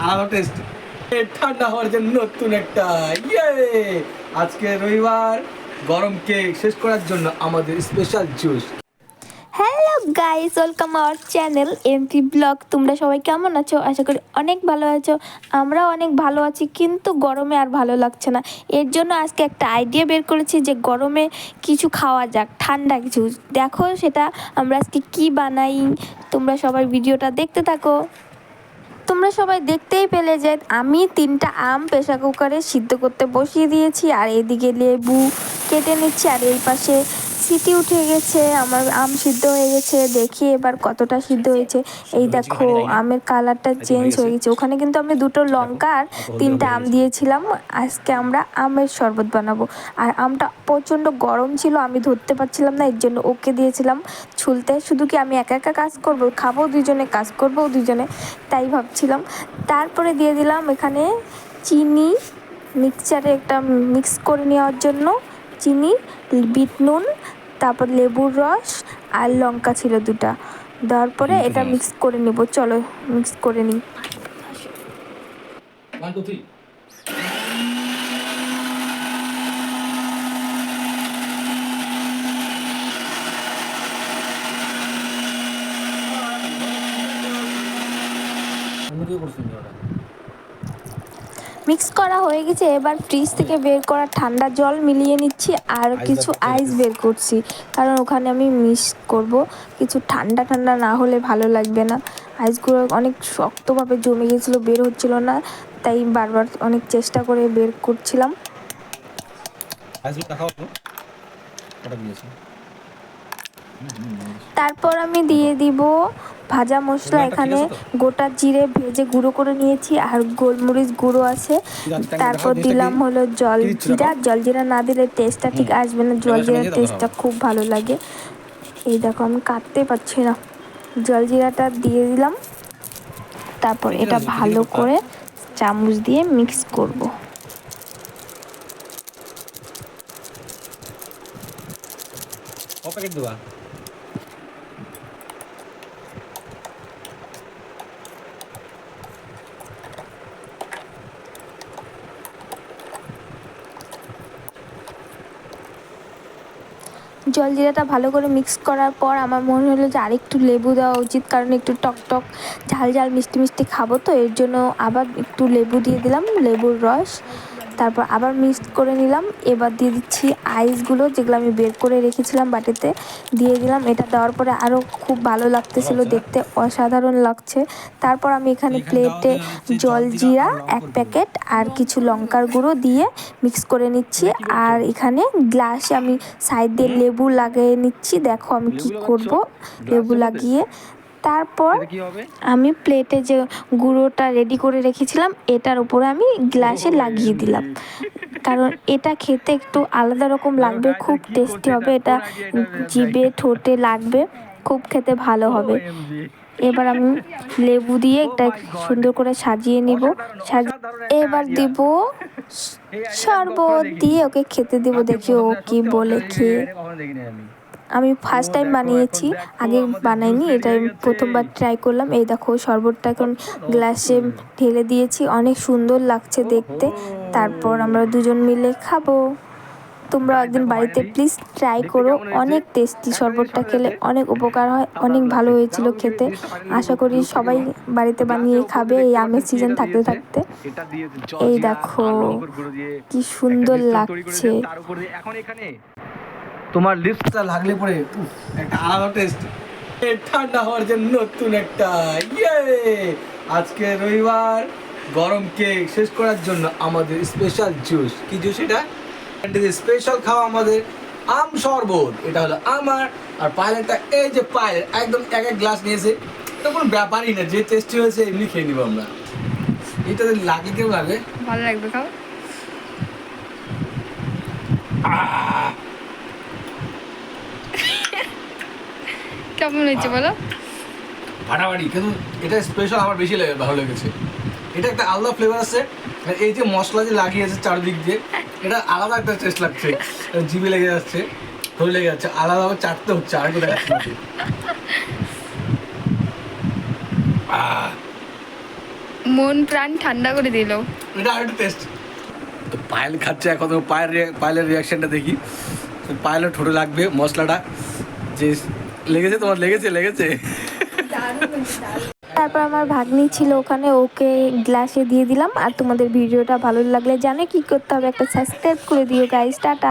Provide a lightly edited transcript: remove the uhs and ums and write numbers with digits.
আলাদা টেস্ট। ঠান্ডা হওয়ার জন্য নতুন একটা ইয়ে। আজকে রবিবার, গরমকে শেষ করার জন্য আমাদের special juice. Hello guys, welcome our channel MP blog. তোমরা সবাই কেমন আছো? আশা করি অনেক ভালো আছো। আমরাও অনেক ভালো আছি, কিন্তু গরমে আর ভালো লাগছে না। এর জন্য আজকে একটা আইডিয়া বের করেছি যে গরমে কিছু খাওয়া যাক, ঠান্ডা কিছু। দেখো সেটা আমরা আজকে কি বানাই। তোমরা সবাই ভিডিওটা দেখতে থাকো। তোমরা সবাই দেখতেই পেলে যে আমি 3টা আম প্রেসার কুকারে সিদ্ধ করতে বসিয়ে দিয়েছি, আর এদিকে লেবু কেটে নিচ্ছি, আর এই পাশে সিটি উঠে গেছে, আমার আম সিদ্ধ হয়ে গেছে। দেখি এবার কতটা সিদ্ধ হয়েছে। এই দেখো আমের কালারটা চেঞ্জ হয়ে গেছে। ওখানে কিন্তু আমি 2টো লঙ্কা আর 3টা আম দিয়েছিলাম। আজকে আমরা আমের শরবত বানাবো। আর আমটা প্রচণ্ড গরম ছিল, আমি ধরতে পারছিলাম না, এর জন্য ওকে দিয়েছিলাম ছুলতে। শুধু কি আমি একা একা কাজ করব? খাবো দুজনে, কাজ করবো দুজনে, তাই ভাবছিলাম। তারপরে দিয়ে দিলাম এখানে চিনি, মিক্সচারে একটা মিক্স করে নেওয়ার জন্য চিনি, বিট নুন, তারপর লেবুর রস আর লঙ্কা ছিল 2টা। দেওয়ার পরে এটা মিক্স করে নিব। চলো মিক্স করে নিই। মিক্স করা হয়ে গেছে। এবার ফ্রিজ থেকে বের করা ঠান্ডা জল মিলিয়ে নিচ্ছি, আর কিছু আইস বের করছি, কারণ ওখানে আমি মিক্স করব। কিছু ঠান্ডা ঠান্ডা না হলে ভালো লাগবে না। আইসগুলো অনেক শক্তভাবে জমে গেছিলো, বের হচ্ছিল না, তাই বারবার অনেক চেষ্টা করে বের করছিলাম। তারপর আমি দিয়ে দিব ভাজা মশলা। এখানে গোটা জিরে ভেজে গুঁড়ো করে নিয়েছি, আর গোলমরিচ গুঁড়ো আছে। তারপর দিলাম হলো জলজিরা। জলজিরা না দিলে টেস্টটা ঠিক আসবে না, জলজিরার টেস্টটা খুব ভালো লাগে। এই দেখো আমি কাটতে পারছি না। জলজিরাটা দিয়ে দিলাম। তারপর এটা ভালো করে চামচ দিয়ে মিক্স করব। জলজিরাটা ভালো করে মিক্স করার পর আমার মনে হলো যে আরেকটু লেবু দেওয়া উচিত, কারণ একটু টক টক ঝাল ঝাল মিষ্টি মিষ্টি খাবো তো, এর জন্য আবার একটু লেবু দিয়ে দিলাম, লেবুর রস। তারপর আবার মিক্স করে নিলাম। এবার দিয়ে দিচ্ছি আইসগুলো, যেগুলো আমি বের করে রেখেছিলাম বাটিতে, দিয়ে দিলাম। এটা দেওয়ার পরে আরও খুব ভালো লাগতেছিল দেখতে, অসাধারণ লাগছে। তারপর আমি এখানে প্লেটে জলজিরা 1 প্যাকেট আর কিছু লঙ্কার গুঁড়ো দিয়ে মিক্স করে নিচ্ছি, আর এখানে গ্লাসে আমি সাইড দিয়ে লেবু লাগিয়ে নিচ্ছি। দেখো আমি কি করব, লেবু লাগিয়ে। তারপর আমি প্লেটে যে গুঁড়োটা রেডি করে রেখেছিলাম এটার উপরে আমি গ্লাসে লাগিয়ে দিলাম, কারণ এটা খেতে একটু আলাদা রকম লাগবে, খুব টেস্টি হবে। এটা জিভে ঠোঁটে লাগবে, খুব খেতে ভালো হবে। এবার আমি লেবু দিয়ে একটা সুন্দর করে সাজিয়ে নিব। এবার দিব শরবত দিয়ে ওকে খেতে দিব। দেখি ও কি বলে খেয়ে। আমি ফার্স্ট টাইম বানিয়েছি, আগে বানাইনি, এটা আমি প্রথমবার ট্রাই করলাম। এই দেখো শরবতটা এখন গ্লাসে ঢেলে দিয়েছি, অনেক সুন্দর লাগছে দেখতে। তারপর আমরা দুজন মিলে খাবো। তোমরা একদিন বাড়িতে প্লিজ ট্রাই করো, অনেক টেস্টি। শরবতটা খেলে অনেক উপকার হয়, অনেক ভালো হয়েছিল খেতে। আশা করি সবাই বাড়িতে বানিয়ে খাবে এই আমের সিজন থাকতে থাকতে। এই দেখো কি সুন্দর লাগছে। তোমার লিপসটা লাগলে পরে একটা আলাদা টেস্ট। ঠান্ডা হওয়ার জন্য নতুন একটা ইয়ে। আজকে রবিবার, গরমকে শেষ করার জন্য আমাদের স্পেশাল জুস। কি জুস এটা? স্পেশাল খাওয়া আমাদের আম শরবত। এটা হলো আমার, আর পায়েলটা এই যে পায়েল একদম 1 গ্লাস নিয়েছে। এটা কোনো ব্যাপারই না, যে টেস্টি হয়েছে এমনি খেয়ে নিবো আমরা। এটা লাগে কেউ লাগে, ভালো লাগবে, খাও। কেমন হয়েছে বলো? ফাটাফাটি, কিন্তু এটা স্পেশাল আমার বেশি ভালো লেগেছে। এটা একটা আলাদা ফ্লেভার আছে, আর এই যে মশলা যে লাগিয়েছে চারদিক দিয়ে, এটা আলাদা একটা টেস্ট লাগছে। জিভে লেগে যাচ্ছে, ধরে লেগে যাচ্ছে, আলাদাভাবে চাটতে হচ্ছে, আর কি দেখাচ্ছে। মন প্রাণ ঠান্ডা করে দিল। এটা আরেকটা টেস্ট। তো পায়েল খাচ্ছে এখন, তো পায়েলের রিয়াকশনটা দেখি। তো পায়েলের ঠোঁটে লাগবে মশলাটা, যে লেগেছে তোমার, লেগেছে। তারপর আমার ভাগ্নি ছিল ওখানে, ওকে গ্লাসে দিয়ে দিলাম। আর তোমাদের ভিডিওটা ভালো লাগলে জানে কি করতে হবে, একটা সাবস্ক্রাইব করে দিও গাইস। টাটা।